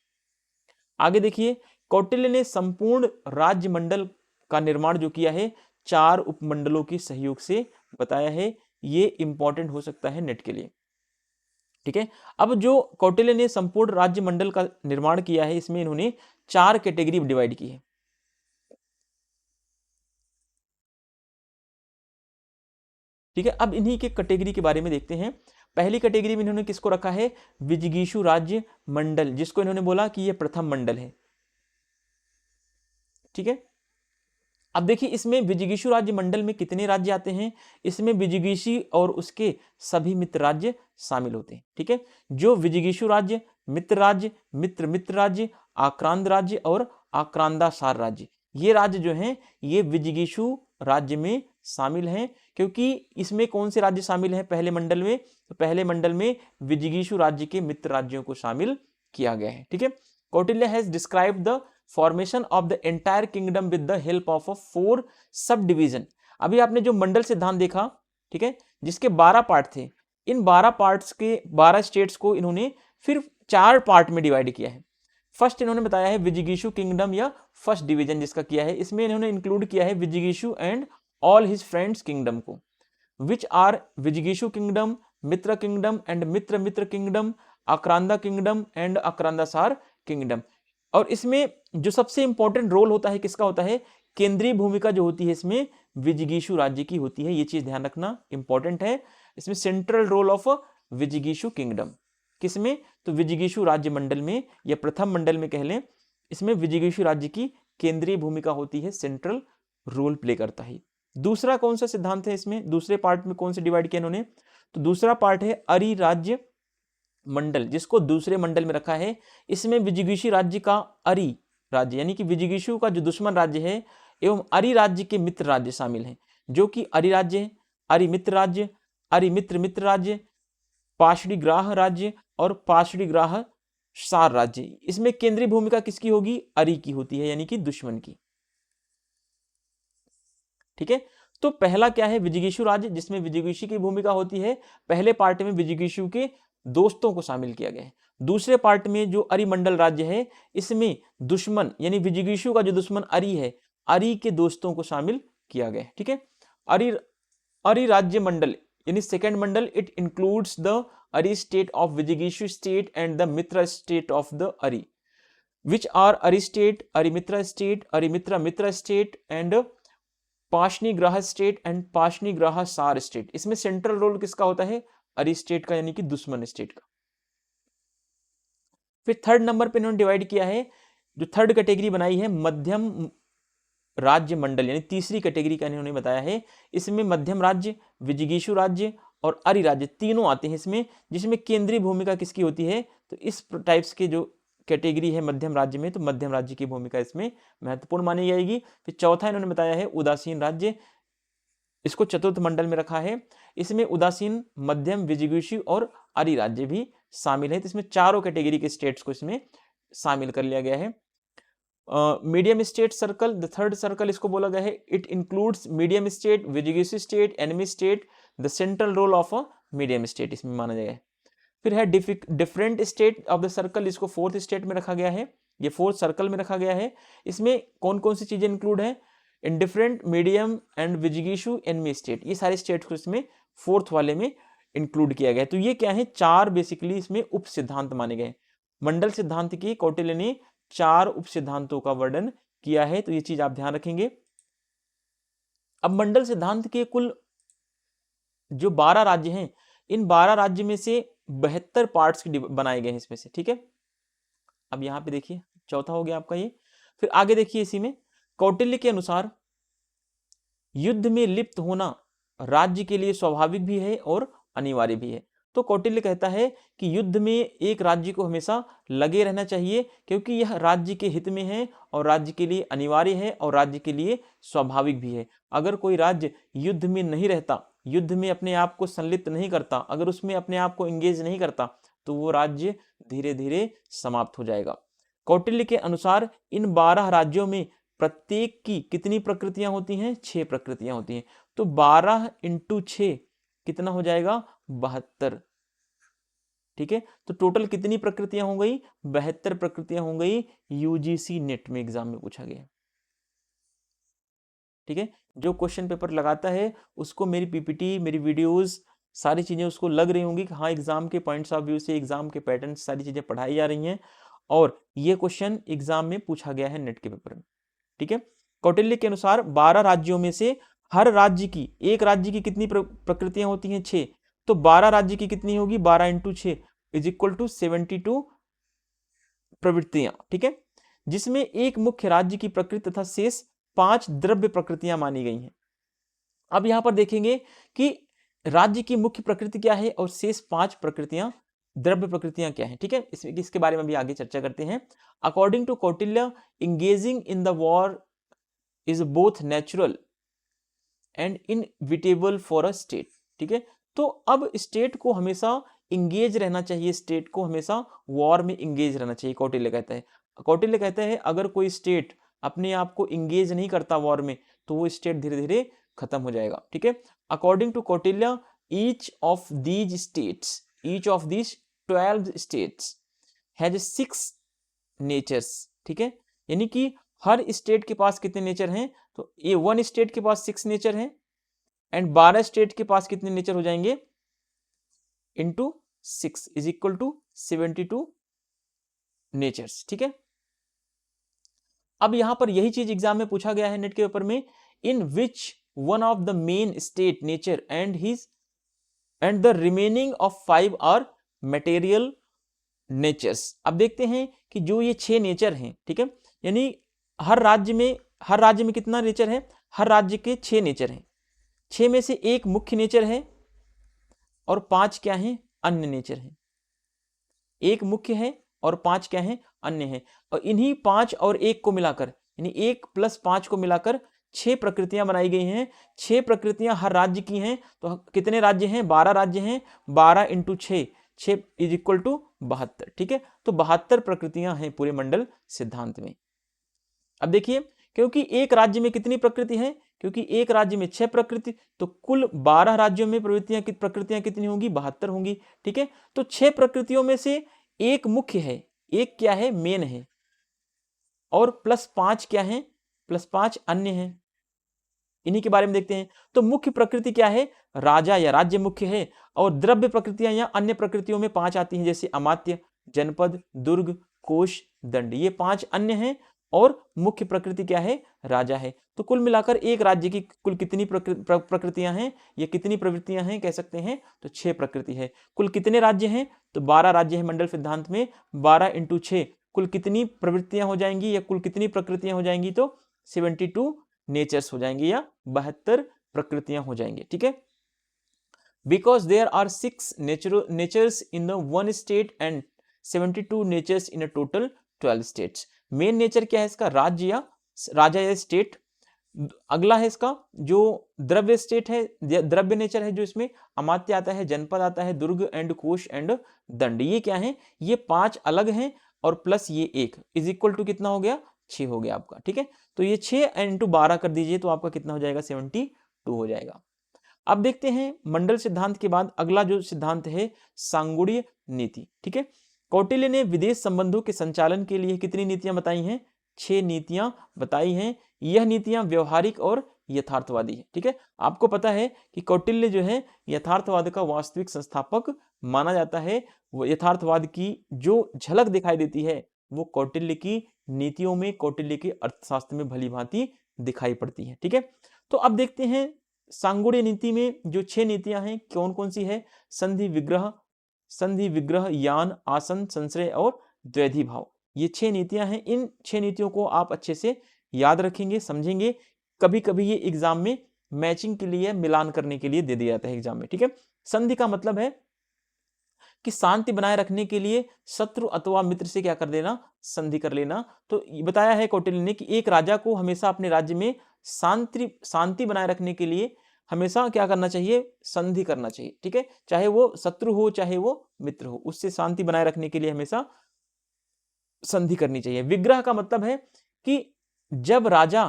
आगे देखिए, कौटिल्य ने संपूर्ण राज्य मंडल का निर्माण जो किया है 4 उपमंडलों के सहयोग से बताया है, ये इंपॉर्टेंट हो सकता है नेट के लिए, ठीक है। अब जो कौटिल्य ने संपूर्ण राज्य मंडल का निर्माण किया है, इसमें इन्होंने 4 कैटेगरी डिवाइड की है, ठीक है। अब इन्हीं के कैटेगरी के बारे में देखते हैं। पहली कैटेगरी में इन्होंने किसको रखा है, विजिगीषु राज्य मंडल, जिसको इन्होंने बोला कि यह प्रथम मंडल है, ठीक है। अब देखिए इसमें विजिगीषु राज्य मंडल में कितने राज्य आते हैं, इसमें विजिगीषु और उसके सभी मित्र राज्य शामिल होते हैं, ठीक है। जो विजिगीषु राज्य, मित्र राज्य, मित्र मित्र राज्य, आक्रांत राज्य और आक्रांतासार राज्य, ये राज्य जो हैं ये विजिगीषु राज्य में शामिल हैं। क्योंकि इसमें कौन से राज्य शामिल हैं पहले मंडल में, तो पहले मंडल में विजिगीषु राज्य के मित्र राज्यों को शामिल किया गया है, ठीक है। Kautilya has described the formation of the entire kingdom with the help of 4 sub division. अभी आपने जो मंडल सिद्धांत देखा, ठीक है, जिसके 12 पार्ट थे, इन 12 पार्ट्स के 12 स्टेट्स को इन्होंने फिर 4 पार्ट में डिवाइड किया है। फर्स्ट इन्होंने बताया है विजिगीषु किंगडम या फर्स्ट डिवीजन जिसका किया है, इसमें इन्होंने इंक्लूड किया है विजिगीषु and all his friends kingdom को, विच आर विजिगीषु किंगडम, मित्र किंगडम एंड मित्र मित्र किंगडम, आक्रांता किंगडम एंड आक्रांतासार किंगडम। और इसमें जो सबसे इंपॉर्टेंट रोल होता है किसका होता है, केंद्रीय भूमिका जो होती है इसमें विजिगीषु राज्य की होती है, ये चीज ध्यान रखना इंपॉर्टेंट है। इसमें सेंट्रल रोल ऑफ विजिगीषु किंगडम किसमें, तो विजिगीषु राज्य मंडल में या प्रथम मंडल में कह लें, इसमें विजिगीषु राज्य की केंद्रीय भूमिका होती है, सेंट्रल रोल प्ले करता है, दूसरा कौन सा सिद्धांत है इसमें, दूसरे पार्ट में कौन से डिवाइड किया इन्होंने, तो दूसरा पार्ट है अरि राज्य मंडल, जिसको दूसरे मंडल में रखा है। इसमें विजिगीषु राज्य का अरि राज्य यानी कि विजिगीषु का जो दुश्मन राज्य है एवं अरि राज्य के मित्र राज्य शामिल हैं, जो कि अरि राज्य है, अरि मित्र राज्य, अरि मित्र मित्र राज्य, पाशड़ीग्राह राज्य और पाशड़ीग्राह सार राज्य। इसमें केंद्रीय भूमिका किसकी होगी, अरि की होती है यानी कि दुश्मन की। ठीक है, तो पहला क्या है, विजिगीषु राज्य, जिसमें विजिगीषु की भूमिका होती है। पहले पार्ट में विजिगीषु के दोस्तों को शामिल किया गया है। दूसरे पार्ट में जो अरिमंडल राज्य है, इसमें दुश्मन यानी विजिगीषु का जो दुश्मन अरि है, अरि के दोस्तों को शामिल किया गया है। ठीक है, अरि राज्य मंडल यानी सेकंड मंडल, इट इंक्लूड्स द अरि स्टेट ऑफ विजिगीषु स्टेट एंड द मित्र स्टेट ऑफ द अरि, विच आर अरि स्टेट, अरिमित्र स्टेट, अरिमित्र मित्र स्टेट एंड पाशनीग्राह स्टेट एंड पाशनीग्राह सार स्टेट। इसमें सेंट्रल रोल किसका होता है, अरि स्टेट का यानी कि दुश्मन स्टेट का। फिर थर्ड नंबर पे इन्होंने डिवाइड किया है, जो थर्ड कैटेगरी बनाई है मध्यम राज्य मंडल यानी तीसरी कैटेगरी का इन्होंने बताया है। इसमें मध्यम राज्य, विजिगीषु राज्य और अरि राज्य तीनों आते हैं इसमें, जिसमें केंद्रीय भूमिका किसकी होती है, तो इस टाइप्स के जो कैटेगरी है मध्यम राज्य में, तो मध्यम राज्य की भूमिका इसमें महत्वपूर्ण मानी जाएगी। फिर चौथा इन्होंने बताया है उदासीन राज्य, इसको चतुर्थ मंडल में रखा है। इसमें उदासीन, मध्यम, विजिगीषु और अरि राज्य भी शामिल है। तो इसमें चारों कैटेगरी के स्टेट्स को इसमें शामिल कर लिया गया है। Medium state circle, the third circle इसको बोला गया है, इट इंक्लूड्स मीडियम स्टेट, विजिगीषु state, enemy state, the central role of a medium state इसमें माना जाएगा। फिर है different state of the circle, इसको फोर्थ स्टेट में रखा गया है, ये फोर्थ सर्कल में रखा गया है। इसमें कौन कौन सी चीजें इंक्लूड है, इंडिफरेंट, मीडियम एंड विजिगीषु, एनिमी स्टेट, ये सारे स्टेट को इसमें फोर्थ वाले में इंक्लूड किया गया है। तो ये क्या है, चार बेसिकली इसमें उप सिद्धांत माने गए। मंडल सिद्धांत की कौटिल्य ने चार उप सिद्धांतों का वर्णन किया है, तो ये चीज आप ध्यान रखेंगे। अब मंडल सिद्धांत के कुल जो 12 राज्य हैं, इन 12 राज्य में से 72 पार्ट्स बनाए गए हैं इसमें से। ठीक है, अब यहां पे देखिए चौथा हो गया आपका ये। फिर आगे देखिए, इसी में कौटिल्य के अनुसार युद्ध में लिप्त होना राज्य के लिए स्वाभाविक भी है और अनिवार्य भी है। तो कौटिल्य कहता है कि युद्ध में एक राज्य को हमेशा लगे रहना चाहिए, क्योंकि यह राज्य के हित में है और राज्य के लिए अनिवार्य है और राज्य के लिए स्वाभाविक भी है। अगर कोई राज्य युद्ध में नहीं रहता, युद्ध में अपने आप को संलिप्त नहीं करता, अगर उसमें अपने आप को एंगेज नहीं करता, तो वो राज्य धीरे धीरे समाप्त हो जाएगा। कौटिल्य के अनुसार इन 12 राज्यों में प्रत्येक की कितनी प्रकृतियां होती हैं, 6 प्रकृतियां होती हैं। तो 12 × 6 कितना हो जाएगा, 72। ठीक है, तो टोटल कितनी प्रकृतियां हो गई, 72 प्रकृतियां हो गई। यूजीसी नेट में एग्जाम में पूछा गया। ठीक है, जो क्वेश्चन पेपर लगाता है उसको मेरी पीपीटी, मेरी वीडियोस, सारी चीजें उसको लग रही होंगी कि हाँ एग्जाम के पॉइंट्स ऑफ व्यू से, एग्जाम के पैटर्न, सारी चीजें पढ़ाई जा रही हैं और ये क्वेश्चन एग्जाम में पूछा गया है नेट के पेपर में। ठीक है, कौटिल्य के अनुसार 12 राज्यों में से हर राज्य की, एक राज्य की कितनी प्रकृतियां होती हैं, 6। तो 12 राज्य की कितनी होगी, 12 × 6 = 72 प्रवृत्तियां। ठीक है, जिसमें एक मुख्य राज्य की प्रकृति तथा शेष 5 द्रव्य प्रकृतियां मानी गई हैं। अब यहां पर देखेंगे कि राज्य की मुख्य प्रकृति क्या है और शेष 5 प्रकृतियां, द्रव्य प्रकृतियां क्या है। ठीक है, इसके बारे में भी आगे चर्चा करते हैं। According to Kautilya, engaging in the war is both natural and inevitable for a state. ठीक है, तो अब स्टेट को हमेशा इंगेज रहना चाहिए, स्टेट को हमेशा वॉर में इंगेज रहना चाहिए, कौटिल्य कहता है। कौटिल्य कहता है अगर कोई स्टेट अपने आप को इंगेज नहीं करता वॉर में, तो वो स्टेट धीरे धीरे खत्म हो जाएगा। ठीक है, according to Kautilya, each of these 12 states has 6 natures. ठीक है, यानी कि हर स्टेट के पास कितने नेचर हैं, तो ये 1 स्टेट के पास 6 नेचर हैं एंड 12 स्टेट के पास कितने नेचर हो जाएंगे, × 6 = 72 नेचर्स। ठीक है, अब यहां पर यही चीज एग्जाम में पूछा गया है नेट के पेपर में, in which one of the main state nature and the remaining of 5 are material natures. अब देखते हैं कि जो ये 6 नेचर हैं, ठीक है, यानी हर राज्य में कितना नेचर है, हर राज्य के 6 नेचर हैं, 6 में से एक मुख्य नेचर है और 5 क्या हैं, अन्य नेचर हैं। एक मुख्य है और 5 क्या हैं, अन्य हैं। और इन्हीं 5 और 1 को मिलाकर, यानी 1 प्लस 5 को मिलाकर 6 प्रकृतियां बनाई गई हैं। 6 प्रकृतियां हर राज्य की हैं। तो कितने राज्य हैं, 12 राज्य हैं। 12 इंटू 6, 6 इज इक्वल टू 72। ठीक है, तो 72 प्रकृतियां हैं पूरे मंडल सिद्धांत में। अब देखिए, क्योंकि एक राज्य में कितनी प्रकृति है, क्योंकि एक राज्य में 6 प्रकृति, तो कुल 12 राज्यों में प्रकृतियां कितनी होंगी, 72 होंगी। ठीक है, तो 6 प्रकृतियों में से एक मुख्य है, एक क्या है, मेन है, और प्लस 5 क्या है, प्लस 5 अन्य है। इन्हीं के बारे में देखते हैं। तो मुख्य प्रकृति क्या है, राजा या राज्य मुख्य है, और द्रव्य प्रकृतियां या अन्य प्रकृतियों में 5 आती हैं, जैसे अमात्य, जनपद, दुर्ग, कोश, दंड, ये 5 अन्य हैं, और मुख्य प्रकृति क्या है, राजा है। तो कुल मिलाकर एक राज्य की कुल कितनी प्रकृतियां हैं, ये कितनी प्रवृत्तियां हैं, कह सकते हैं तो 6 प्रकृति है। कुल कितने राज्य हैं, तो 12 राज्य है मंडल सिद्धांत में। 12 इंटू 6 कुल कितनी प्रवृत्तियां हो जाएंगी, या कुल कितनी प्रकृतियां हो जाएंगी, तो 72 नेचर्स हो जाएंगे, या 72 प्रकृतियां हो जाएंगे। ठीक है, because there are 6 natures in the one state and 72 natures in a total 12 states. Main nature क्या है इसका, राज्य या राजा या स्टेट। अगला है इसका जो द्रव्य स्टेट है, द्रव्य नेचर है, जो इसमें अमात्य आता है, जनपद आता है, दुर्ग एंड कोश एंड दंड, ये क्या है, ये 5 अलग हैं, और प्लस ये 1 इज इक्वल टू कितना हो गया, 6 हो गया आपका। ठीक है, तो ये 6 इंटू 12 कर दीजिए, तो आपका कितना हो जाएगा, 72 हो जाएगा। अब देखते हैं मंडल सिद्धांत के बाद अगला जो सिद्धांत है, सांगुड़ीय नीति। ठीक है, कौटिल्य ने विदेश संबंधों के संचालन के लिए कितनी नीतियां बताई हैं, 6 नीतियां बताई हैं। यह नीतियां व्यवहारिक और यथार्थवादी है। ठीक है, आपको पता है कि कौटिल्य जो है यथार्थवाद का वास्तविक संस्थापक माना जाता है। वो यथार्थवाद की जो झलक दिखाई देती है वो कौटिल्य की नीतियों में, कौटिल्य के अर्थशास्त्र में भली भांति दिखाई पड़ती है। ठीक है, तो अब देखते हैं सांगुड़ीय नीति में जो 6 नीतियां हैं कौन कौन सी है, संधि विग्रह, यान, आसन, संश्रय और द्वैधी भाव, ये 6 नीतियां हैं। इन 6 नीतियों को आप अच्छे से याद रखेंगे, समझेंगे। कभी कभी ये एग्जाम में मैचिंग के लिए, मिलान करने के लिए दे दिया जाता है एग्जाम में। ठीक है, संधि का मतलब है कि शांति बनाए रखने के लिए शत्रु अथवा मित्र से क्या कर देना, संधि कर लेना। तो बताया है कौटिल्य ने कि एक राजा को हमेशा अपने राज्य में शांति बनाए रखने के लिए हमेशा क्या करना चाहिए, संधि करना चाहिए। ठीक है, चाहे वो शत्रु हो चाहे वो मित्र हो, उससे शांति बनाए रखने के लिए हमेशा संधि करनी चाहिए। विग्रह का मतलब है कि जब राजा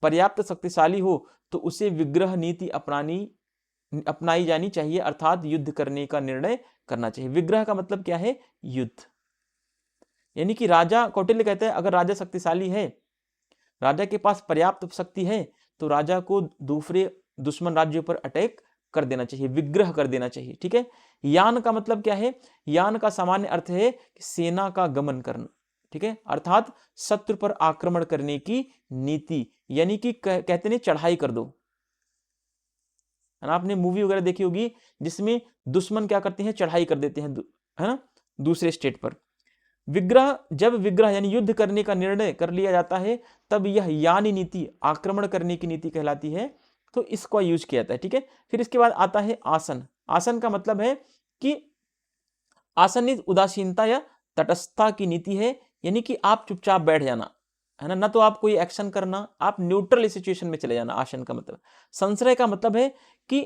पर्याप्त शक्तिशाली हो तो उसे विग्रह नीति अपनाई जानी चाहिए, अर्थात युद्ध करने का निर्णय करना चाहिए। विग्रह का मतलब क्या है, युद्ध। यानी कि राजा, कौटिल्य कहते हैं अगर राजा शक्तिशाली है, राजा के पास पर्याप्त शक्ति है, तो राजा को दूसरे दुश्मन राज्यों पर अटैक कर देना चाहिए, विग्रह कर देना चाहिए। ठीक है, यान का मतलब क्या है, यान का सामान्य अर्थ है कि सेना का गमन करना। ठीक है, अर्थात शत्रु पर आक्रमण करने की नीति, यानी कि कहते हैं चढ़ाई कर दो। आपने मूवी वगैरह देखी होगी जिसमें दुश्मन क्या करते हैं, चढ़ाई कर देते हैं, है ना, दूसरे स्टेट पर। विग्रह, जब विग्रह यानी युद्ध करने का निर्णय कर लिया जाता है तब यह यानी नीति, आक्रमण करने की नीति कहलाती है, तो इसको यूज किया जाता है। ठीक है, फिर इसके बाद आता है आसन। आसन का मतलब है कि आसन उदासीनता या तटस्थता की नीति है, यानी कि आप चुपचाप बैठ जाना, है ना तो आप कोई एक्शन करना, आप न्यूट्रल सिचुएशन में चले जाना, आसन का मतलब। संश्रय का मतलब है कि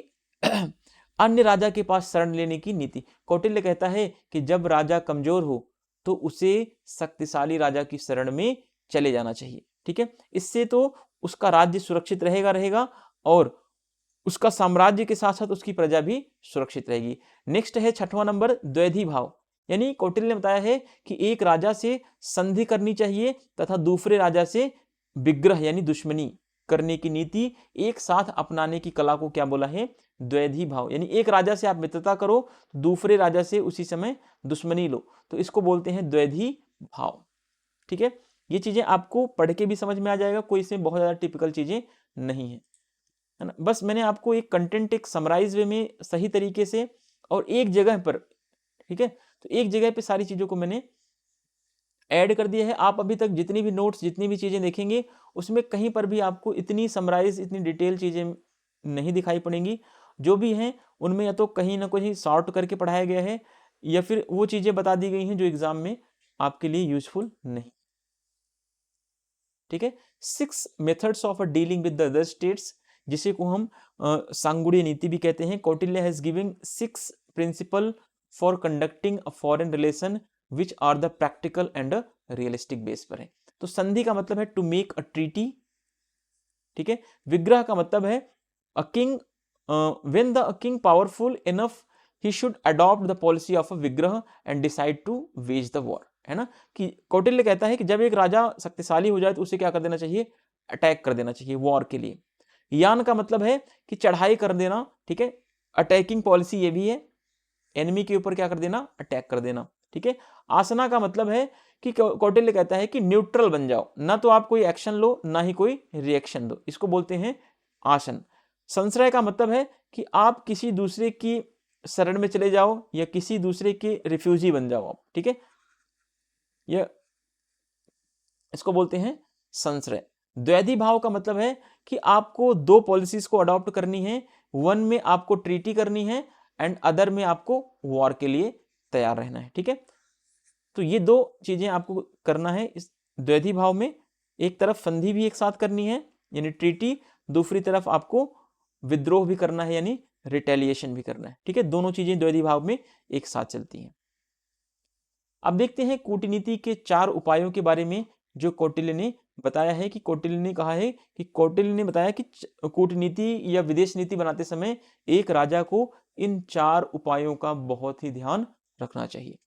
अन्य राजा के पास शरण लेने की नीति। कौटिल्य कहता है कि जब राजा कमजोर हो तो उसे शक्तिशाली राजा की शरण में चले जाना चाहिए। ठीक है, इससे तो उसका राज्य सुरक्षित रहेगा और उसका साम्राज्य के साथ साथ उसकी प्रजा भी सुरक्षित रहेगी। नेक्स्ट है 6वां नंबर, द्वैधी भाव। यानी कौटिल्य ने बताया है कि एक राजा से संधि करनी चाहिए तथा दूसरे राजा से विग्रह यानी दुश्मनी करने की नीति एक साथ अपनाने की कला को क्या बोला है, द्वैधी भाव। यानी एक राजा से आप मित्रता करो, दूसरे राजा से उसी समय दुश्मनी लो, तो इसको बोलते हैं द्वैधी भाव। ठीक है, ये चीजें आपको पढ़ के भी समझ में आ जाएगा, कोई इसमें बहुत ज्यादा टिपिकल चीजें नहीं है ना। बस मैंने आपको एक कंटेंट एक समराइज वे में सही तरीके से और एक जगह पर, ठीक है, तो एक जगह पे सारी चीजों को मैंने ऐड कर दिया है। आप अभी तक जितनी भी नोट्स, जितनी भी चीजें देखेंगे, उसमें कहीं पर भी आपको इतनी समराइज, इतनी डिटेल चीजें नहीं दिखाई पड़ेंगी। जो भी हैं उनमें या तो कहीं ना कहीं सॉर्ट करके पढ़ाया गया है, या फिर वो चीजें बता दी गई हैं जो एग्जाम में आपके लिए यूजफुल नहीं। ठीक है। 6 methods of dealing with the other states, जिसे को हम सांगुड़ीय नीति भी कहते हैं। Kautilya has given 6 principle for conducting a foreign relation which are the practical and realistic base पर है। तो संधि का मतलब है टू मेक अ ट्रीटी। ठीक है। विग्रह का मतलब है a king, when the king powerful enough he should adopt the policy of a विग्रह and decide to wage the war, है ना। कि कौटिल्य कहता है कि जब एक राजा शक्तिशाली हो जाए तो उसे क्या कर देना चाहिए, अटैक कर देना चाहिए वॉर के लिए। यान का मतलब है कि चढ़ाई कर देना, ठीक है। अटैकिंग पॉलिसी ये भी है, एनिमी के ऊपर क्या कर देना, अटैक कर देना। ठीक है। आसना का मतलब है कि कौटिल्य कहता है कि न्यूट्रल बन जाओ, ना तो आप कोई एक्शन लो ना ही कोई रिएक्शन दो, इसको बोलते हैं आसन। संश्रय का मतलब है कि आप किसी दूसरे की शरण में चले जाओ या किसी दूसरे के रिफ्यूजी बन जाओ आप। ठीक है, यह इसको बोलते हैं संश्रय। द्वैधी भाव का मतलब है कि आपको दो पॉलिसीज को अडॉप्ट करनी है, वन में आपको ट्रीटी करनी है एंड अदर में आपको वॉर के लिए तैयार रहना है। ठीक है, तो ये दो चीजें आपको करना है इस द्वैधी भाव में। एक तरफ संधि भी एक साथ करनी है यानी ट्रीटी, दूसरी तरफ आपको विद्रोह भी करना है यानी रिटेलिएशन भी करना है। ठीक है, दोनों चीजें द्वैधी भाव में एक साथ चलती हैं। अब देखते हैं कूटनीति के 4 उपायों के बारे में जो कौटिल्य ने बताया है। कि कौटिल्य ने कहा है कि कौटिल्य ने बताया कि कूटनीति या विदेश नीति बनाते समय एक राजा को इन 4 उपायों का बहुत ही ध्यान रखना चाहिए,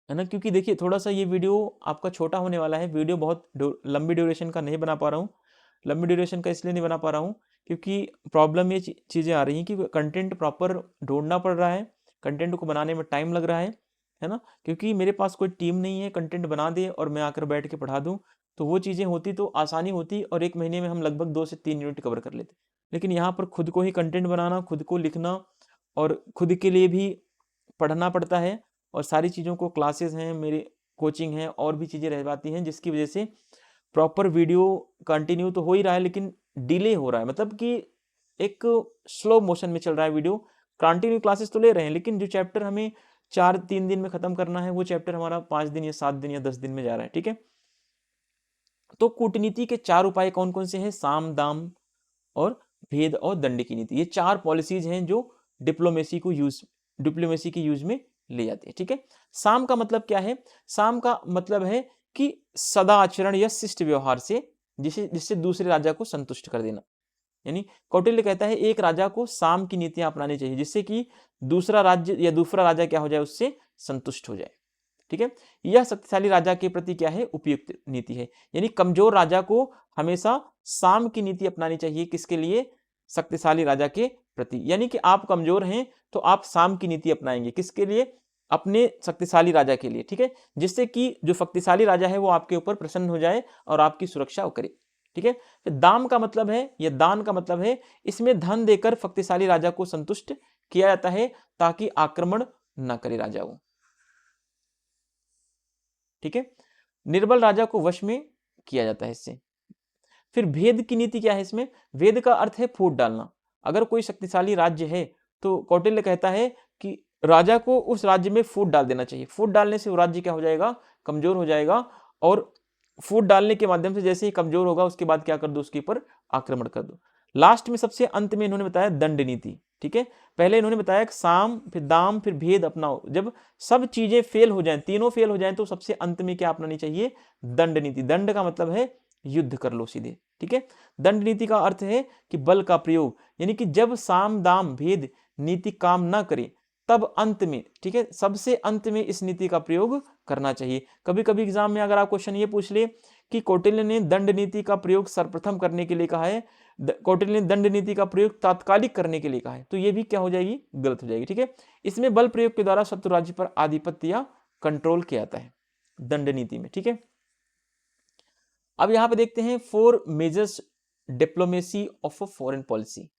है ना। क्योंकि देखिए थोड़ा सा ये वीडियो आपका छोटा होने वाला है, वीडियो बहुत लंबी ड्यूरेशन का नहीं बना पा रहा हूँ। लंबी ड्यूरेशन का इसलिए नहीं बना पा रहा हूँ क्योंकि प्रॉब्लम ये चीज़ें आ रही हैं कि कंटेंट प्रॉपर ढूंढना पड़ रहा है, कंटेंट को बनाने में टाइम लग रहा है ना। क्योंकि मेरे पास कोई टीम नहीं है कंटेंट बना दे और मैं आकर बैठ के पढ़ा दूँ, तो वो चीज़ें होती तो आसानी होती और एक महीने में हम लगभग 2 से 3 यूनिट कवर कर लेते। लेकिन यहाँ पर खुद को ही कंटेंट बनाना, खुद को लिखना और खुद के लिए भी पढ़ना पड़ता है, और सारी चीज़ों को क्लासेस हैं, मेरी कोचिंग है और भी चीज़ें रह जाती हैं, जिसकी वजह से प्रॉपर वीडियो कंटिन्यू तो हो ही रहा है लेकिन डिले हो रहा है। मतलब कि एक स्लो मोशन में चल रहा है वीडियो। कंटिन्यू क्लासेस तो ले रहे हैं लेकिन जो चैप्टर हमें 3 दिन में खत्म करना है वो चैप्टर हमारा 5 दिन या 7 दिन या 10 दिन में जा रहा है। ठीक है, तो कूटनीति के 4 उपाय कौन कौन से हैं? साम, दाम और भेद और दंड की नीति। ये 4 पॉलिसीज हैं जो डिप्लोमेसी की यूज में ले जाती है। ठीक है, साम का मतलब क्या है? साम का मतलब है कि सदाचरण या शिष्ट व्यवहार से जिससे दूसरे राजा को संतुष्ट कर देना। यानी कौटिल्य कहता है एक राजा को साम की नीतियां अपनानी चाहिए जिससे कि दूसरा राज्य या दूसरा राजा क्या हो जाए, उससे संतुष्ट हो जाए। ठीक है, यह शक्तिशाली राजा के प्रति क्या है? उपयुक्त नीति है। यानी कमजोर राजा को हमेशा साम की नीति अपनानी चाहिए। किसके लिए? शक्तिशाली राजा के प्रति। यानी कि आप कमजोर हैं तो आप साम की नीति अपनाएंगे। किसके लिए? अपने शक्तिशाली राजा के लिए। ठीक है, जिससे कि जो शक्तिशाली राजा है वो आपके ऊपर प्रसन्न हो जाए और आपकी सुरक्षा करे। ठीक है, फिर दाम का मतलब है या दान का मतलब है इसमें धन देकर शक्तिशाली राजा को संतुष्ट किया जाता है ताकि आक्रमण न करे राजा वो। ठीक है, निर्बल राजा को वश में किया जाता है इससे। फिर भेद की नीति क्या है इसमें? भेद का अर्थ है फूट डालना। अगर कोई शक्तिशाली राज्य है तो कौटिल्य कहता है कि राजा को उस राज्य में फूट डाल देना चाहिए। फूट डालने से वो राज्य क्या हो जाएगा? कमजोर हो जाएगा, और फूट डालने के माध्यम से जैसे ही कमजोर होगा उसके बाद क्या कर दो? उसके ऊपर आक्रमण कर दो। लास्ट में सबसे अंत में इन्होंने बताया दंड नीति। ठीक है, पहले इन्होंने बताया कि साम, फिर दाम, फिर भेद अपनाओ। जब सब चीजें फेल हो जाएं, तीनों फेल हो जाएं, तो सबसे अंत में क्या अपनानी चाहिए? दंड नीति। दंड का मतलब है युद्ध कर लो सीधे। ठीक है, दंड नीति का अर्थ है कि बल का प्रयोग। यानी कि जब साम, दाम, भेद नीति काम ना करे तब अंत में, ठीक है, सबसे अंत में इस नीति का प्रयोग करना चाहिए। कभी कभी एग्जाम में अगर आप क्वेश्चन ये पूछ ले कि कौटिल्य ने दंड नीति का प्रयोग सर्वप्रथम करने के लिए कहा है, कौटिल्य ने दंड नीति का प्रयोग तात्कालिक करने के लिए कहा है, तो ये भी क्या हो जाएगी? गलत हो जाएगी। ठीक है, इसमें बल प्रयोग के द्वारा शत्रु राज्य पर आधिपत्य या कंट्रोल किया जाता है दंड नीति में। ठीक है, अब यहां पे देखते हैं 4 measures diplomacy of a foreign policy.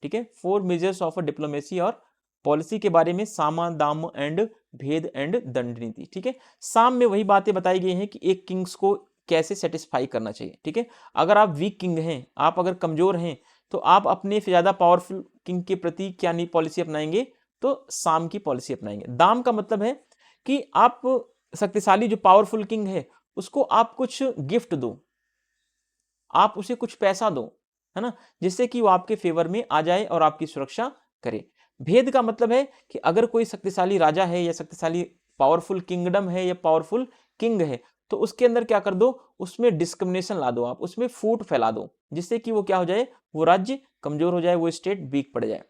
ठीक है, 4 मेजर्स ऑफ अ डिप्लोमेसी और पॉलिसी के बारे में सामा दाम एंड भेद एंड दंड नीति। ठीक है, साम में वही बातें बताई गई हैं कि एक किंग्स को कैसे सेटिस्फाई करना चाहिए। ठीक है, अगर आप वीक किंग हैं, आप अगर कमजोर हैं, तो आप अपने से ज्यादा पावरफुल किंग के प्रति क्या नहीं पॉलिसी अपनाएंगे, तो साम की पॉलिसी अपनाएंगे। दाम का मतलब है कि आप शक्तिशाली जो पावरफुल किंग है उसको आप कुछ गिफ्ट दो, आप उसे कुछ पैसा दो, है ना, जिससे कि वो आपके फेवर में आ जाए और आपकी सुरक्षा करे। भेद का मतलब है कि अगर कोई शक्तिशाली राजा है या शक्तिशाली पावरफुल किंगडम है या पावरफुल किंग है, तो उसके अंदर क्या कर दो, उसमें डिस्क्रिमिनेशन ला दो, आप उसमें फूट फैला दो, जिससे कि वो क्या हो जाए, वो राज्य कमजोर हो जाए, वो स्टेट वीक पड़ जाए।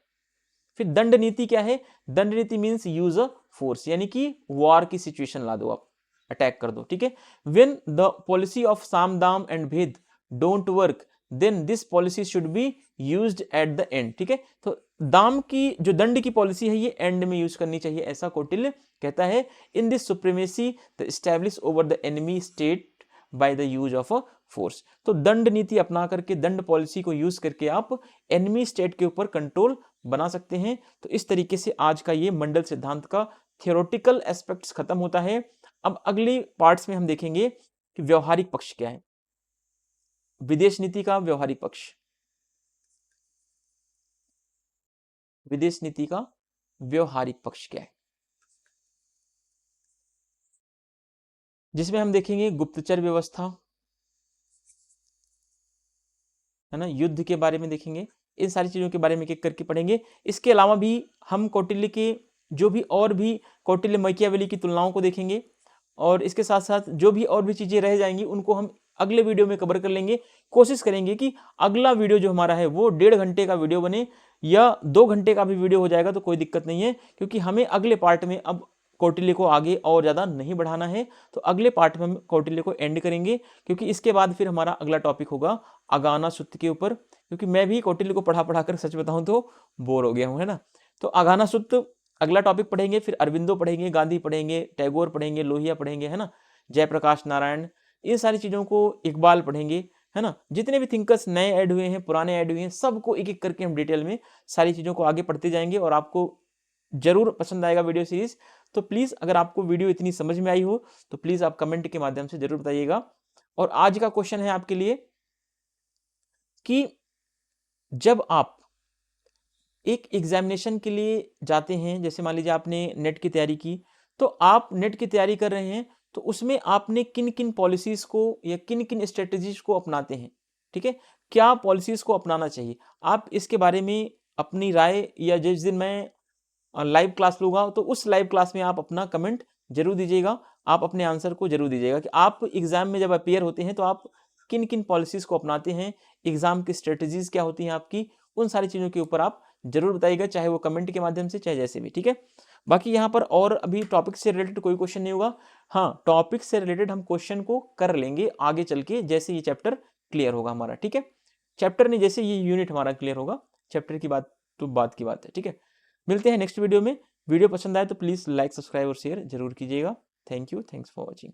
फिर दंड नीति क्या है, दंड नीति मीन्स यूज अ फोर्स, यानी कि वॉर की सिचुएशन ला दो, आप अटैक कर दो। ठीक है, व्हेन द पॉलिसी ऑफ साम daam and bhed don't work then this policy should be used at the end. ठीक है, तो दाम की जो दंड की पॉलिसी है ये एंड में यूज करनी चाहिए, ऐसा कौटिल्य कहता है। In this supremacy the establish over the enemy state by the use of a force. तो दंड नीति अपना करके, दंड पॉलिसी को यूज करके आप एनिमी स्टेट के ऊपर कंट्रोल बना सकते हैं। तो इस तरीके से आज का ये मंडल सिद्धांत का थियोरेटिकल एस्पेक्ट्स खत्म होता है। अब अगली पार्ट्स में हम देखेंगे कि व्यवहारिक पक्ष क्या है, विदेश नीति का व्यवहारिक पक्ष, विदेश नीति का व्यवहारिक पक्ष क्या है, जिसमें हम देखेंगे गुप्तचर व्यवस्था, है ना, युद्ध के बारे में देखेंगे, इन सारी चीजों के बारे में एक एक करके पढ़ेंगे। इसके अलावा भी हम कौटिल्य के जो भी और भी कौटिल्य मैकियावेली की तुलनाओं को देखेंगे, और इसके साथ साथ जो भी और भी चीजें रह जाएंगी उनको हम अगले वीडियो में कवर कर लेंगे। कोशिश करेंगे कि अगला वीडियो जो हमारा है वो 1.5 घंटे का वीडियो बने, या 2 घंटे का भी वीडियो हो जाएगा तो कोई दिक्कत नहीं है, क्योंकि हमें अगले पार्ट में अब कौटिल्य को आगे और ज्यादा नहीं बढ़ाना है। तो अगले पार्ट में हम कौटिल्य को एंड करेंगे, क्योंकि इसके बाद फिर हमारा अगला टॉपिक होगा अगाना सूत्र के ऊपर, क्योंकि मैं भी कौटिल्य को पढ़ा पढ़ा कर सच बताऊं तो बोर हो गया हूं, है ना। तो अगाना सूत्र अगला टॉपिक पढ़ेंगे, फिर अरविंदो पढ़ेंगे, गांधी पढ़ेंगे, टैगोर पढ़ेंगे, लोहिया पढ़ेंगे, है ना, जयप्रकाश नारायण, इन सारी चीजों को, इकबाल पढ़ेंगे, है ना। जितने भी थिंकर्स नए ऐड हुए हैं, पुराने ऐड हुए हैं, सबको एक एक करके हम डिटेल में सारी चीजों को आगे पढ़ते जाएंगे, और आपको जरूर पसंद आएगा वीडियो सीरीज। तो प्लीज अगर आपको वीडियो इतनी समझ में आई हो तो प्लीज आप कमेंट के माध्यम से जरूर बताइएगा। और आज का क्वेश्चन है आपके लिए कि जब आप एक एग्जामिनेशन के लिए जाते हैं, जैसे मान लीजिए आपने नेट की तैयारी की, तो आप नेट की तैयारी कर रहे हैं, तो उसमें आपने किन किन पॉलिसीज को या किन किन स्ट्रेटेजीज को अपनाते हैं, ठीक है, क्या पॉलिसीज को अपनाना चाहिए, आप इसके बारे में अपनी राय, या जिस दिन मैं लाइव क्लास लूंगा तो उस लाइव क्लास में आप अपना कमेंट जरूर दीजिएगा, आप अपने आंसर को जरूर दीजिएगा कि आप एग्जाम में जब अपियर होते हैं तो आप किन किन पॉलिसीज को अपनाते हैं, एग्जाम की स्ट्रेटेजीज क्या होती हैं आपकी, उन सारी चीजों के ऊपर आप जरूर बताइएगा, चाहे वो कमेंट के माध्यम से चाहे जैसे भी। ठीक है, बाकी यहाँ पर और अभी टॉपिक से रिलेटेड कोई क्वेश्चन नहीं होगा। हाँ, टॉपिक से रिलेटेड हम क्वेश्चन को कर लेंगे आगे चल के, जैसे ये चैप्टर क्लियर होगा हमारा। ठीक है, चैप्टर नहीं, जैसे ये यूनिट हमारा क्लियर होगा, चैप्टर की बात तो बात की बात है। ठीक है, मिलते हैं नेक्स्ट वीडियो में। वीडियो पसंद आए तो प्लीज लाइक, सब्सक्राइब और शेयर जरूर कीजिएगा। Thank you, thanks for watching.